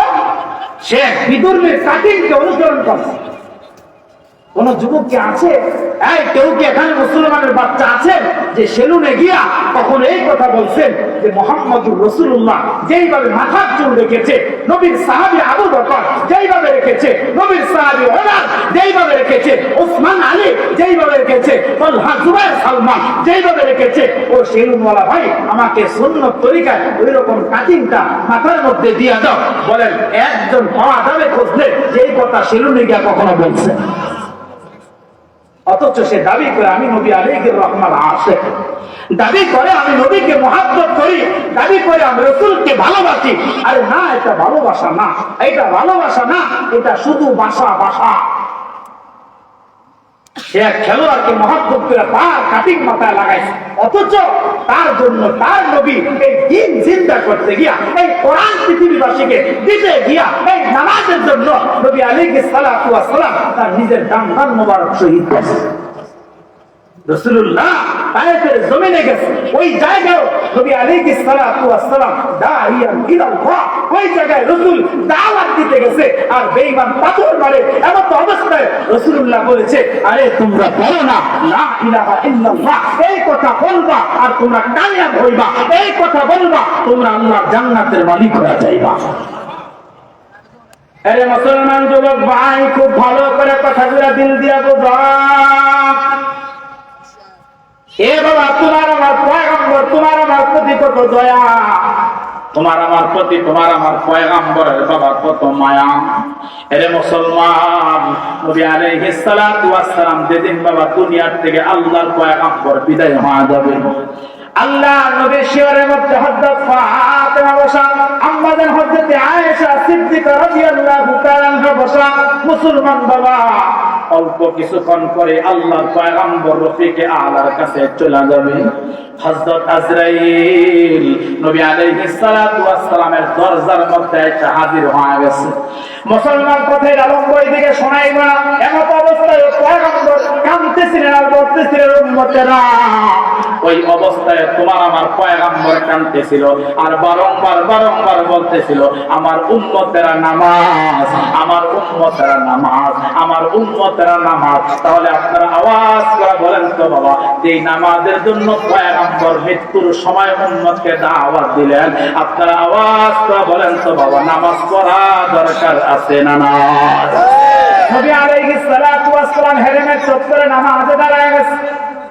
সে বিধর্মীর কাটিংকে অনুসরণ করছে। কোন যুবক কি আছে, এই কেউ কি এখানে মুসলমানের বাচ্চা আছেন যে সেলুনে গিয়া তখন এই কথা বলছেন যে মুহাম্মদুর রাসূলুল্লাহ যেইভাবে মাথার চুল রেখেছে, নবীর সাহাবী আবু বকর যেইভাবে রেখেছে, নবীর সাহাবী ওমর যেইভাবে রেখেছে, ওসমান আলী যেইভাবে রেখেছে, তালহা জুবাইর সালমান যেইভাবে রেখেছে, ও সেলুনওয়ালা ভাই আমাকে সুন্নত তরিকায় ওই রকম কাটিংটা মাথার মধ্যে দিয়ে দাও। বলেন একজন পাওয়া যাবে খুঁজলে যেই কথা সেলুনে গিয়া কখনো বলছে? অথচ সে দাবি করে আমি নবী আলাইহির রহমার আশিক, দাবি করে আমি নবীকে মুহাব্বত করি, দাবি করে আমি রাসূলকে ভালোবাসি। আরে না, এটা ভালোবাসা না, এটা ভালোবাসা না, এটা শুধু বাসা বাসা। সে খেলোয়াড়কে মুহাব্বত করে তার কাটিং মাথায় লাগাইছে, অথচ তার জন্য তার নবী এই দিন জিন্দা করতে গিয়া, এই কোরআন পৃথিবীবাসীকে দিতে গিয়া, এই নামাজের জন্য নবী আলাইহিস সালাতু ওয়াস সালাম তার নিজের দান মোবারক শহীদ করেছেন। রাসূলুল্লাহ তায়েফের জমিনে গেছে, ওই জায়গায় নবী আলাইহিস সালাতু ওয়াস সালাম দাইয়ান ইলাল্লাহ, ওই জায়গায় রাসূল দাওয়াত দিতে গেছে, আর বেঈমান পাথর মারে। এমন অবস্থায় রাসূলুল্লাহ বলেছে, আরে তোমরা বলো না লা ইলাহা ইল্লাল্লাহ, এই কথা বলবা আর তোমরা কামিয়াব হইবা, এই কথা বলবা তোমরা আল্লাহর জান্নাতের মালিক হয়ে যাইবা। আরে মুসলমান যুবক ভাই, খুব ভালো করে কথাগুলো দিল দিয়া বুঝা। এ বাবা, তোমার আমার পয়গম্বর, তোমার আমার প্রতি কত দয়া, তোমার আমার প্রতি তোমার আমার পয়গম্বরের বাবা কত মায়া। এরে মুসলমান, নবী আলাইহিস সালাতু ওয়াস সালাম যেদিন বাবা দুনিয়ার থেকে আল্লাহর পয়গম্বর বিদায় হয়ে যাবে, আল্লাহ নবীর শিয়রের মধ্যে হযরত ফাতেমা বসা, আম্মাজান হযরত আয়েশা সিদ্দিকা রাদিয়াল্লাহু তাআলা আনহা বসা। মুসলমান বাবা অল্প কিছুক্ষণ করে আল্লাহর পয়গম্বর রফিকে আলার কাছে চলে যাবে। হযরত আজরাইল নবী আলাইহিস সালাতু ওয়াস সালামের দরজার মধ্যে এসে হাজির হয়ে গেছে। মুসলমান পথের আলম্ব দিকে শোনাইবা, এমন অবস্থায় পয়গম্বর কাঁদতেছিলেন আর বলতেছিলেন, উম্মতেরা, ওই অবস্থায় তোমার আমার পয়গম্বর কাঁদতেছিল আর বারংবার বারংবার বলতেছিল, আমার উম্মতেরা নামাজ, আমার উম্মতেরা নামাজ, আমার উম্মতেরা নামাজ। তাহলে আপনারা আওয়াজ করে বলেন তো বাবা, যে নামাজের জন্য পয়গম্বর মৃত্যুর সময় উম্মতকে দাওয়াত দিলেন, আপনারা আওয়াজ করে বলেন তো বাবা, নামাজ পড়া দরকার আছে না না? নবী আলাইহিস সালাতু ওয়াস সালাম হেরেমের চত্বরে নামাজে দাঁড়ায় গেছে।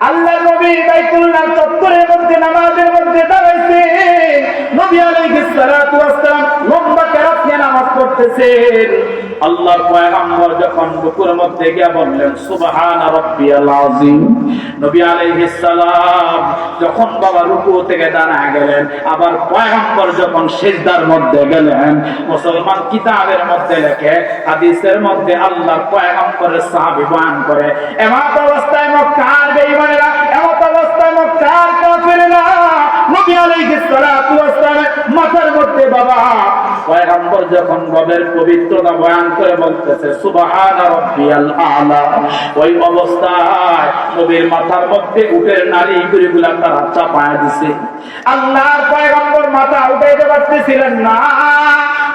আল্লাহ নবী বাইতুল্লাহ চত্বরের মধ্যে নামাজের মধ্যে দাঁড়াইছে। নবী আলাইহিস সালাতু ওয়াস সালাম লম্বা কেরাত নিয়ে নামাজ পড়তেছেন। আল্লাহর পয়গম্বর যখন রুকুর মধ্যে গিয়ে বললেন সুবহানা রাব্বিয়াল আযীম, নবী আলাইহিস সালাম যখন বাবা রুকু থেকে দাঁড়ায় গেলেন, আবার পয়গম্বর যখন সিজদার মধ্যে গেলেন, মুসলমান কিতাবের মধ্যে লেখে, হাদিসের মধ্যে আল্লাহর পয়গম্বরের সাহাবী বয়ান করে, এমন অবস্থায় মক্কার বেঈমানেরা, এমন অবস্থায় মক্কার কাফেররা নবী আলাইহিস সালাতু ওয়াস সালামের মাথার মধ্যে বাবা পয়গম্বর যখন রবের পবিত্রতা বয়ান করে বলতেছে সুবহান রাব্বিয়াল আ'লা, ওই অবস্থায় নবীর মাথার মধ্যে উটের নাড়িগুলা তারা চাপায়া দিছে। আল্লাহর পয়গম্বর মাথা উঠাইতে পারতেছিলেন না।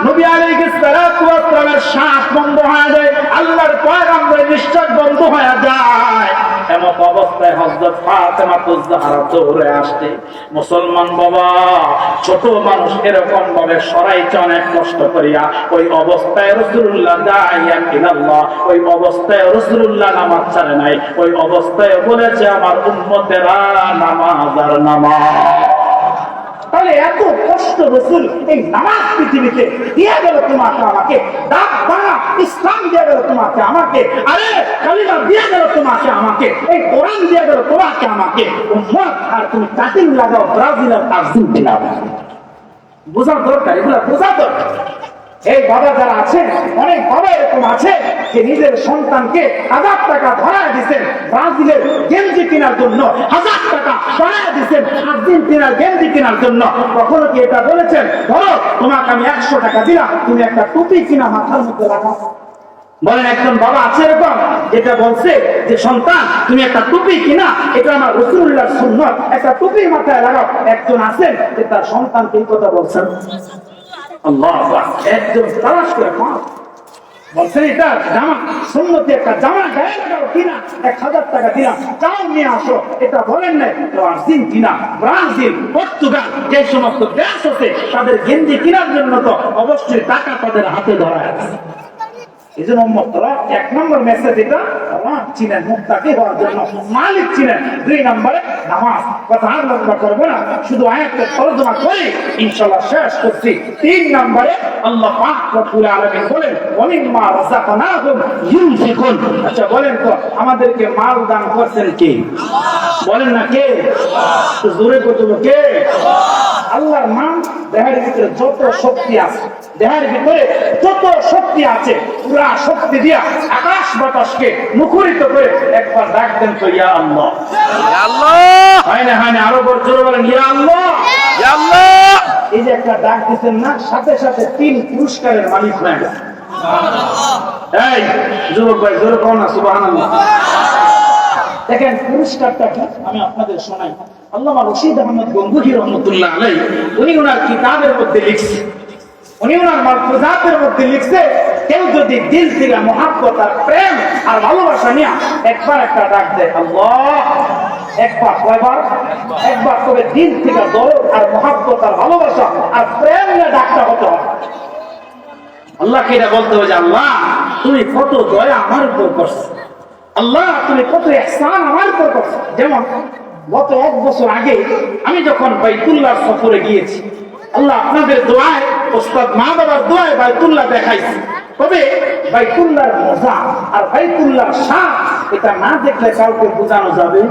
নবী আলাইহিস সালাতু ওয়াস সালামের শ্বাস বন্ধ হয়ে যায়, আল্লাহর পয়গম্বরের নিঃশ্বাস বন্ধ হয়ে যায়। এমন অবস্থায় হযরত ফাতেমা তুজ-জাহরা দৌড়ে আসছে। মুসলমান বাবা, ছোট মানুষ এরকম ভাবে সরাইছে অনেক কষ্ট করিয়া। ওই অবস্থায় রাসূলুল্লাহ দাইয়ান ইলাল্লাহ, ওই অবস্থায় রাসূলুল্লাহ নামাজ ছাড়ে নাই। ওই অবস্থায় বলেছে আমার উম্মতেরা নামাজ আর নামাজ। তাহলে এত কষ্ট রাসূল এই নামাজ পৃথিবীতে দিয়ে গেল তোমাকে আমাকে, দাঁত ভাঙা ইসলাম দিয়ে গেল তোমাকে আমাকে, আরে কালিমা দিয়ে গেল তোমাকে আমাকে, এই কোরআন দিয়ে গেল তোমাকে আমাকে। উম্মত, আর তুমি কাটিং লাগাও ব্রাজিল আর আর্জেন্টিনা। বোঝার দরকার, এগুলো বোঝা দরকার। এই বাবা যারা আছেন, অনেক বাবা এরকম আছে যে নিজের সন্তানকে 1000 টাকা ধরা দিচ্ছেন ব্রাজিলের গেঞ্জি কেনার জন্য, 1000 টাকা ধরা দিচ্ছেন আর্জেন্টিনার গেঞ্জি কেনার জন্য। কখনো কি এটা বলেছেন ধরো তোমাকে আমি 100 টাকা দিলাম, তুমি একটা টুপি কিনা মাথার মধ্যে লাগাও? বলেন একজন বাবা আছে এরকম যেটা বলছে যে সন্তান তুমি একটা টুপি কিনা, এটা আমার রাসূলুল্লাহর সুন্নাত, একটা টুপি মাথায় লাগাও? একজন আছেন যে তার সন্তানকে এই কথা বলছেন? আল্লাহ একজন তালাশ করে বলছেন এটা জামা সুন্নতি, একটা জামা গায়ে লাগাও কিনা 1000 টাকা দিলাম, যাও নিয়ে আসো। এটা বলেন নাই তো আর্জেন্টিনা, ব্রাজিল, পর্তুগাল যে সমস্ত দেশ আছে তাদের গেঞ্জি কেনার জন্য তো অবশ্যই টাকা তাদের হাতে ধরা আছে। এই জন্য এক নম্বর মেসেজ এটা চিনেন, মুক্তাকি হওয়ার জন্য মালিক চিনেন। 2 নম্বরে নামাজ। কথা আর লম্বা করবো না, শুধু আয়াতের তর্জমা করে ইনশাআল্লাহ শেষ করছি। 3 নম্বরে আল্লাহ পাক রব্বুল আলামিন বলেন ওয়ামিম্মা রাযাকনাহুম ইউনফিকুন। আচ্ছা বলেন তো আমাদেরকে মাল দান করছেন কে? বলেন না কে? তো জোরে কত কে? আল্লাহর নাম দেহের ভিতরে যত শক্তি আছে, দেহের ভিতরে যত শক্তি আছে পুরা শক্তি দিয়া আকাশ বাতাসকে মুখরিত করে একবার ডাক দেন তো ইয়া আল্লাহ। ইয়া আল্লাহ। হয় না হয় না, আরো জোরে বলেন ইয়া আল্লাহ। ইয়া আল্লাহ। এই যে একটা ডাক দিতেন না, সাথে সাথে 3 পুরস্কারের মালিক হয়ে গেল। এই যুবক ভাই জোরে কোন না সুবহানাল্লাহ। দেখেন পুরস্কারটা কি আমি আপনাদের শোনাই। আল্লামা রশিদ আহমদ গঙ্গুহি রহমতুল্লাহ আলাইহি উনি ওনার কিতাবের মধ্যে লিখছে, উনি ওনার মালফুজাতের মধ্যে লিখছে কেউ যদি দিল থেকে মহব্বত আর প্রেম আর ভালোবাসা নিয়ে একবার একটা ডাক দেয় আল্লাহ, একবার কয়বার? একবার। তবে দিল থেকে দরদ আর মহব্বত আর ভালোবাসা আর প্রেম নিয়ে ডাকটা হতে হবে। আল্লাহকে এটা বলতে হবে যে আল্লাহ তুমি কত দয়া আমার উপর করছো, আল্লাহ তুমি কত ইহসান আমার উপর করছো। যেমন গত 1 বছর আগে আমি যখন বাইতুল্লাহ সফরে গিয়েছি, আল্লাহ আপনাদের দোয়ায়, ওস্তাদ মা বাবার দোয়ায় বাইতুল্লাহ দেখাইছি। তবে বাইতুল্লাহর মজা আর বাইতুল্লাহর শান এটা না দেখলে কাউকে বোঝানো যাবে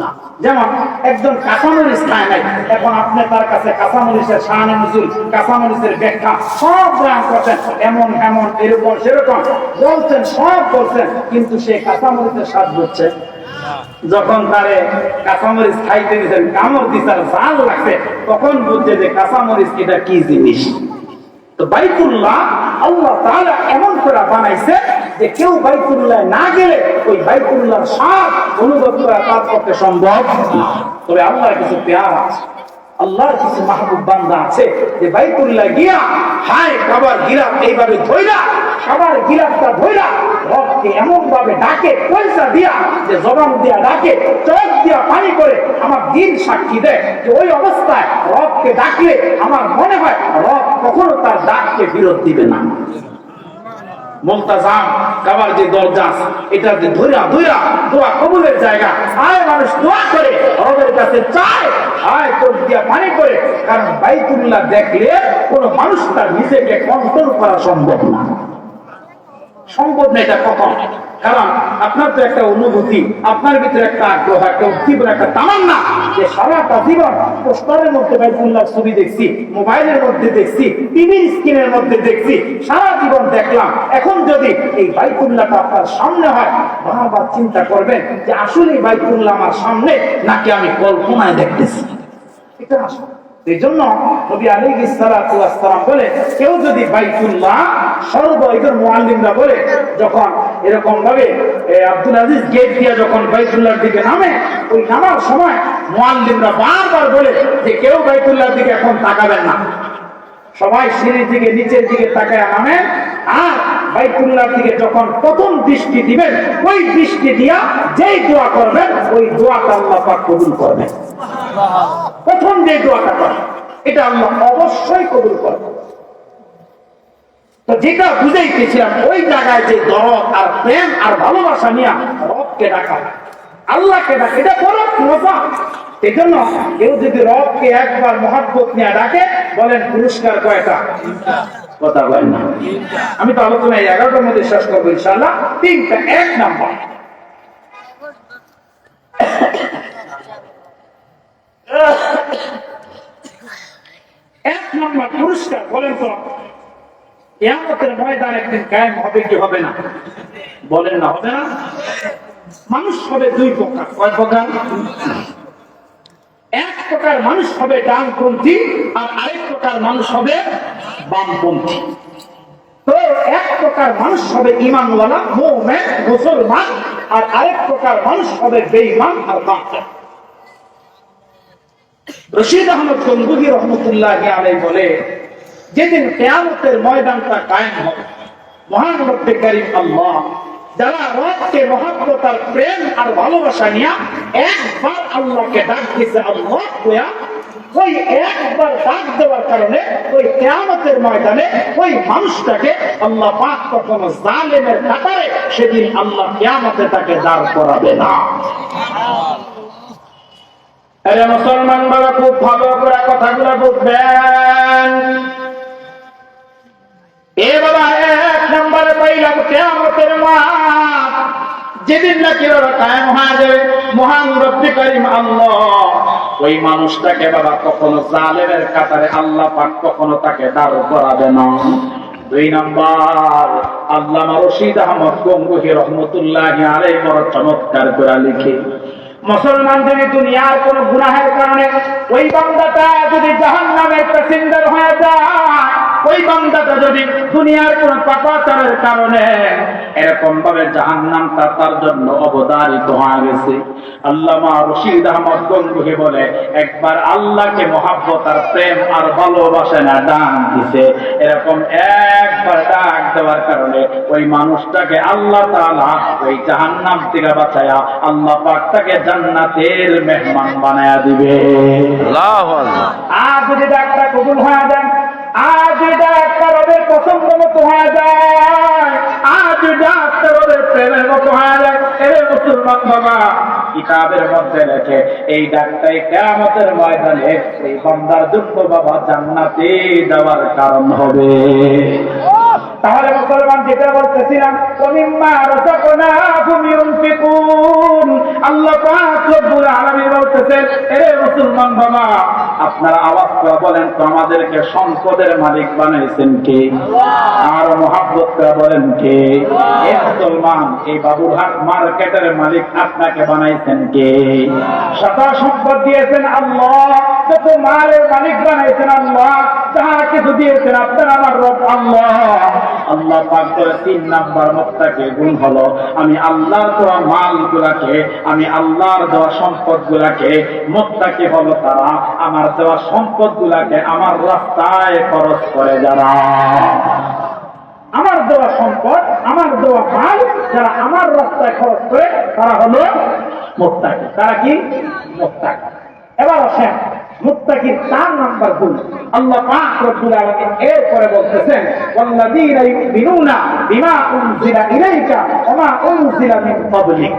না। যেমন একজন কাঁচামরিচ খায় নাই, এখন আপনি তার কাছে কাঁচামরিচের শানে নজুল, কাঁচামরিচের ব্যাখ্যা সব বয়ান করছেন, এমন এমন এরকম সেরকম বলছেন, সব বলছেন, কিন্তু সে কাঁচামরিচের স্বাদ বুঝছে। যখন তারে কাঁচামরিচ খাইতে দিয়েছেন, কামড় দিতে জাল লাগছে, তখন বুঝছে যে কাঁচামরিচ এটা কি জিনিস। তো বাইতুল্লাহ আল্লাহ তাআলা এমন করে বানাইছে যে কেউ বাইতুল্লাহ না গেলে ওই বাইতুল্লাহর স্বাদ অনুভব করা তার পক্ষে সম্ভব না। তবে আল্লাহর কিছু পেয়ার আছে, আল্লাহর কিছু মাহবুব বান্দা আছে যে বাইতুল্লাহ গিয়া হায় কাবার গিলাফ এইভাবে ধইরা, কাবার গিলাফটা ধইরা রবকে এমন ভাবে ডাকে, পয়সা দিয়া যে জবান দিয়া ডাকে, চোখ দিয়া পানি করে, আমার দিন সাক্ষী দেয় যে ওই অবস্থায় রবকে ডাকলে আমার মনে হয় রব কখনো তার ডাককে বিরোধ দিবে না। মুলতাজাম কাবার যে দরজা এটা যে ধইরা ধইরা দোয়া কবুলের জায়গা, আয় মানুষ দোয়া করে রবের কাছে চায়, আয় চোখ দিয়া পানি করে, কারণ বাইতুল্লাহ দেখলে কোনো মানুষ তার নিজেকে কন্ট্রোল করা সম্ভব না, সম্ভব না। এটা কখন? কারণ আপনার তো একটা অনুভূতি, আপনার ভিতরে একটা আগ্রহ, একটা উদ্দীপনা, একটা তামান্না যে সারাটা জীবন পোস্টারের মধ্যে বাইতুল্লাহর ছবি দেখছি, মোবাইলের মধ্যে দেখছি, টিভির স্ক্রিনের মধ্যে দেখছি, সারা জীবন দেখলাম। এখন যদি এই বাইতুল্লাহটা আপনার সামনে হয়, বারবার চিন্তা করবেন যে আসলে বাইতুল্লাহ আমার সামনে নাকি আমি কল্পনায় দেখতেছি। এটা আসলে এই জন্য নবী আলাইহিস সালাতু ওয়াস সালাম বলে কেউ যদি বাইতুল্লাহ সর্বৈকর মুআল্লিমরা বলে যখন এরকম ভাবে আব্দুল আজিজ গেট দিয়ে যখন বাইতুল্লাহর দিকে নামে, ওই নামার সময় মুআল্লিমরা বারবার বলে যে কেউ বাইতুল্লাহর দিকে এখন তাকাবেন না, সবাই সিঁড়ি থেকে নিচের দিকে তাকায় নামেন, আর বাইতুল্লাহর দিকে যখন প্রথম দৃষ্টি দিবেন ওই দৃষ্টি দিয়া যেই দোয়া করবেন ওই দোয়াটা আল্লাহ পাক কবুল করবেন। প্রথম যে দোয়াটা করেন এটা আল্লাহ অবশ্যই কবুল করবেন। তো যেটা বুঝাইতেছিলাম ওই জায়গায় যে দরদ আর প্রেম আর ভালোবাসা নিয়ে রবকে ডাকা, আল্লাহকে ডাকা, এটা বড় মজা। এই জন্য কেউ যদি রবকে একবার মহব্বত নিয়ে ডাকে বলেন পুরস্কার কয়টা? কথা বলেন না। আমি তো আলোচনায় 11টার মধ্যে শেষ করবো ইনশাআল্লাহ। 3টা। 1 নাম্বার পুরস্কার বলেন তো কিয়ামতের ময়দান একদিন কায়েম হবে কি হবে না? বলেন না হবে না? মানুষ হবে 2 প্রকার। কয় প্রকার? এক প্রকার মানুষ হবে ডানপন্থী আর আরেক প্রকার মানুষ হবে বামপন্থী। তো এক প্রকার মানুষ হবে ঈমানওয়ালা মুমিন মুসলমান, আর আরেক প্রকার মানুষ হবে বেঈমান আর কাফের। রশিদ আহমদ গঙ্গুহি রহমতুল্লাহি আলাইহি বলে যেদিন কিয়ামতের ময়দানটা কায়েম হবে, মহান রব্বে কারীম আল্লাহ যারা রবকে মহব্বত আর প্রেম আর ভালোবাসা নিয়ে একবার আল্লাহকে ডাক দিয়েছে আল্লাহ কইয়া, ওই একবার ডাক দেওয়ার কারণে ওই কিয়ামতের ময়দানে ওই মানুষটাকে আল্লাহ পাক কখনো জালেমের কাতারে সেদিন আল্লাহ কিয়ামতে তাকে দাঁড় করাবে না। আরে মুসলমান বাবা, খুব ভালো করে কথাগুলো বুঝবেন। এ বাবা, 1 নম্বরে পাইলাম কিয়ামতের মাঠ, যেদিন নাকি বাবা কায়েম হয়ে যাবে মহান রব্বে কারীম আল্লাহ ওই মানুষটাকে বাবা কখনো জালেমের কাতারে আল্লাহ পাক কখনো তাকে দাঁড় করাবে না। 2 নাম্বার আল্লামা রশিদ আহমদ গঙ্গুহি রহমতুল্লাহি আলাইহি বড় চমৎকার করে লিখে, মুসলমান যদি দুনিয়ার কোন গুনাহের কারণে ওই বান্দাটা যদি জাহান্নামের প্যাসেঞ্জার হয়ে যায়, ওই বান্দাটা যদি দুনিয়ার কোন পাপাচারের কারণে এরকম ভাবে জাহান্নামটা তার জন্য অবধারিত হয়ে গেছে, আল্লামা রশিদ আহমদ গঙ্গুহি বলে একবার আল্লাহকে মহব্বত আর প্রেম আর ভালোবাসা না ডাক দিছে, এরকম একবার ডাক দেওয়ার কারণে ওই মানুষটাকে আল্লাহ তাআলা ওই জাহান্নাম থেকে বাঁচায়া আল্লাহ পাক তাকে জান্নাতের মেহমান বানায়া দিবে। আল্লাহু আকবার। আর যদি ডাকটা কবুল হয়ে যায়, আজ ডাক্তার রবের পছন্দ মতো হয়ে যায়, আজ ডাক্তার রবের প্রেমের মতো হয়ে যায়, এর মুসলমান বাবা কিতাবের মধ্যে লেখে এই ডাক্তার কিয়ামতের ময়দানে এই বান্দার জন্য বাবা জান্নাতে যাওয়ার কারণ হবে। তাহলে মুসলমান যেটা বলতেছিলাম, ওমিম্মা রাযাকনাহুম ইউনফিকুন, আল্লাহ পাক রব্বুল আলামিন বলতেছেন এ মুসলমান বাবা আপনারা আওয়াজ করে বলেন তো আমাদেরকে সম্পদের মালিক বানাইছেন কে? আর মহব্বত করে বলেন কে? এ মুসলমান এই বাবুরহাট মার্কেটের মালিক আপনাকে বানাইছেন কে? সারা সম্পদ দিয়েছেন আল্লাহ, কত মালের মালিক বানাইছেন আল্লাহ, যাহা কিছু দিয়েছেন আপনার আমার রব আল্লাহ। আল্লাহ পাক করে 3 নাম্বার মুত্তাকি গুণ হলো আমি আল্লাহর দেওয়া মালগুলাকে, আমি আল্লাহর দেওয়া সম্পদগুলাকে, মুত্তাকি হলো তারা আমার দেওয়া সম্পদগুলাকে আমার রাস্তায় খরচ করে, যারা আমার দেওয়া সম্পদ আমার দেওয়া মাল যারা আমার রাস্তায় খরচ করে তারা হলো মুত্তাকি। তারা কি? মুত্তাকি। এবার আসেন মুত্তাকির 4 নাম্বার গুণ আল্লাহ পাক রব্বুল আলামিন এরপরে বলতেছেন ওয়াল্লাযীনা ইউমিনুনা বিমা উনজিলা ইলাইকা ওয়া মা উনজিলা মিন ক্বাবলিক।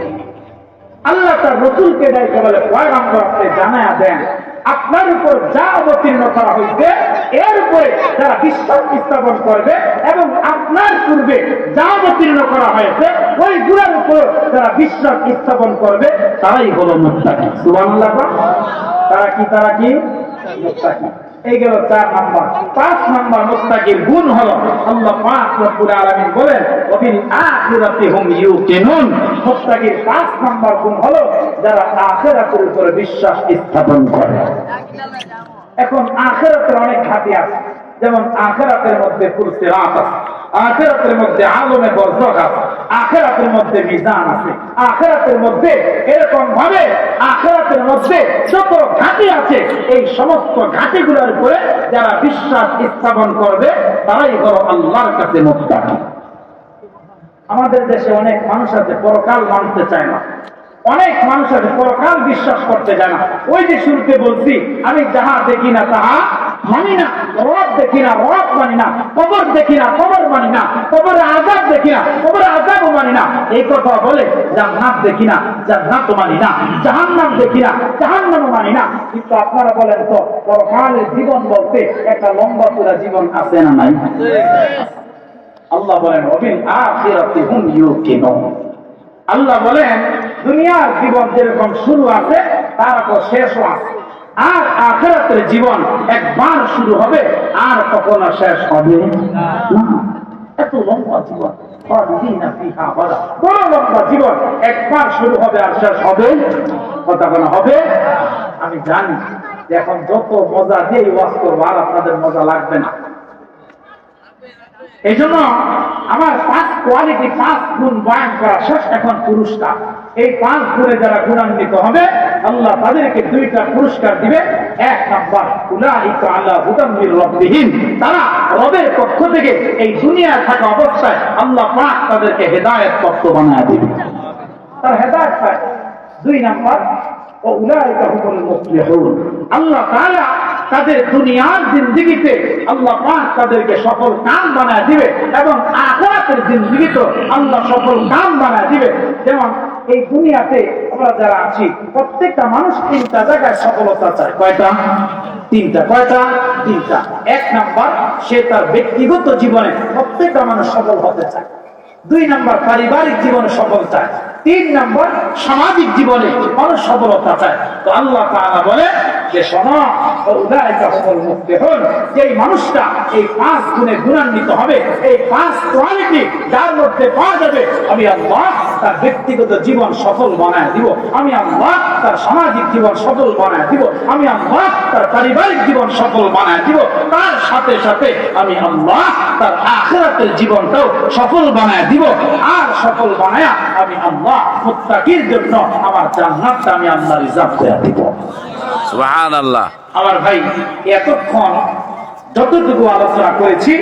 আল্লাহ তার রাসূলকে ডাইকে বলে পয়গম্বর আপনি জানায়া দেন আপনার উপর যা অবতীর্ণ করা হয়েছে এর উপরে যারা বিশ্বাস স্থাপন করবে এবং আপনার পূর্বে যা অবতীর্ণ করা হয়েছে ওই গুণের উপর যারা বিশ্বাস স্থাপন করবে তারাই হলো মুত্তাকি। সুবহানাল্লাহ। তারা কি? তারা কি? মুত্তাকি। এই গেল 4 নাম্বার। 5 নাম্বার মুত্তাকির গুণ হলো আল্লাহ পাক রব্বুল আলামিন বলেন ওয়া বিল আখিরাতি হুম ইউকিনুন। মুত্তাকির 5 নাম্বার গুণ হলো যারা আখিরাতের উপরে বিশ্বাস স্থাপন করে। এখন আখিরাতের অনেক ঘাটি আছে, যেমন আখিরাতের মধ্যে ফুরসিরাত আছে, আখিরাতের মধ্যে আলমে বরজখ আছে, আখিরাতের মধ্যে মিজান আছে, আখিরাতের মধ্যে এরকম ভাবে আখিরাতের মধ্যে যত ঘাটি আছে, এই সমস্ত ঘাটিগুলোর উপরে যারা বিশ্বাস স্থাপন করবে তারাই হলো আল্লাহর কাছে মুত্তাকি। আমাদের দেশে অনেক মানুষ আছে পরকাল মানতে চায় না, অনেক মানুষ আছে পরকাল বিশ্বাস করতে চায় না। ওই যে শুরুতে বলছি, আমি যাহা দেখি না তাহা মানি না, রব দেখি না রব মানি না, কবর দেখি না কবর মানি না, কবরের আযাব দেখি না কবরের আযাবও মানি না, এই কথা বলে। জান্নাত দেখি না জান্নাতও মানি না, জাহান্নাম দেখি না জাহান্নামও মানি না। কিন্তু আপনারা বলেন তো, পরকালের জীবন বলতে একটা লম্বা পুরা জীবন আছে না নাই? আল্লাহ বলেন ওয়াবিল আখিরাতি হুম ইউকিনুন। আল্লাহ বলেন দুনিয়ার জীবন যেরকম শুরু আছে তার উপর শেষও আছে, আর আখিরাতের জীবন একবার শুরু হবে আর কখনো শেষ হবে না। এত লম্বা জীবন, বড় লম্বা জীবন, একবার শুরু হবে আর শেষ হবে কথা কোনো হবে। আমি জানি যে এখন যত মজা দিয়ে ওয়াজ করবো আর আপনাদের মজা লাগবে না। এই জন্য আমার 5 কোয়ালিটি 5 গুণ বয়ান করা শেষ। এখন পুরস্কার, এই 5 গুণে যারা গুণান্বিত হবে আল্লাহ তাদেরকে 2টা পুরস্কার দিবে। 1 নাম্বার, উলাইকা আলা হুদাম মির রাব্বিহিম, তারা রবের পক্ষ থেকে এই দুনিয়ায় থাকা অবস্থায় আল্লাহ পাক তাদেরকে হেদায়েত প্রাপ্ত বানায় দিবে, তার হেদায়েত পায়। 2 নাম্বার, ও উলাইকা হুমুল মুফলিহুন, আল্লাহ তাআলা তাদের দুনিয়ার জিন্দেগিতে আল্লাহ পাক তাদেরকে সফল কাম বানায় দিবে এবং আখিরাতের জিন্দেগিতে আল্লাহ সফল কাম বানায় দিবে। যেমন এই দুনিয়াতে আমরা যারা আছি প্রত্যেকটা মানুষ 3টা জায়গায় সফলতা চায়। কয়টা? 3টা। কয়টা? 3টা। 1 নাম্বার, সে তার ব্যক্তিগত জীবনে প্রত্যেকটা মানুষ সফল হতে চায়। 2 নাম্বার, পারিবারিক জীবনে সফল চায়। 3 নাম্বার, সামাজিক জীবনে মানুষ সফলতা চায়। তো আল্লাহ তাআলা বলে যে শোনো, উলাইকা হুমুল মুফলিহুন, যেই মানুষটা এই 5 গুণে গুণান্বিত হবে, এই 5 কোয়ালিটি যার মধ্যে পাওয়া যাবে, আমি আল্লাহ তার ব্যক্তিগত জীবন সফল বানায় দিব, আমি আল্লাহ তার সামাজিক জীবন সফল বানায় দিব, আমি আল্লাহ তার পারিবারিক জীবন সফল বানায় দিব, তার সাথে সাথে আমি আল্লাহ তার আখিরাতের জীবনটাও সফল বানায় দিব। আর সফল বানায়া আমি আল্লাহ মুত্তাকির জন্য আমার জান্নাতটা আমি আল্লাহ রিজার্ভ করে দিব। সুবহানাল্লাহ। আমার ভাই, এতক্ষণ যতটুকু আলোচনা করেছি,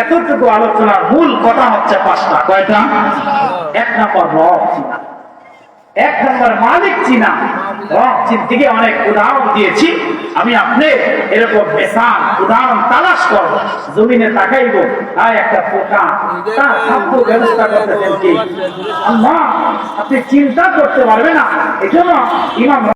এতটুকু আলোচনার মূল কথা হচ্ছে 5টা। কয়টা? 1 নাম্বার, রব চিনা। 1 নাম্বার, মালিক চিনা। রব চিনতে গিয়ে অনেক উদাহরণ দিয়েছি। আমি আপনি এরকম বেসান উদাহরণ তালাশ করব, জমিনে তাকাইব, আর একটা পোকা তার খাদ্য ব্যবস্থা করতেছেন কি আল্লাহ, আপনি চিন্তা করতে পারবে না। এজন্য ইমাম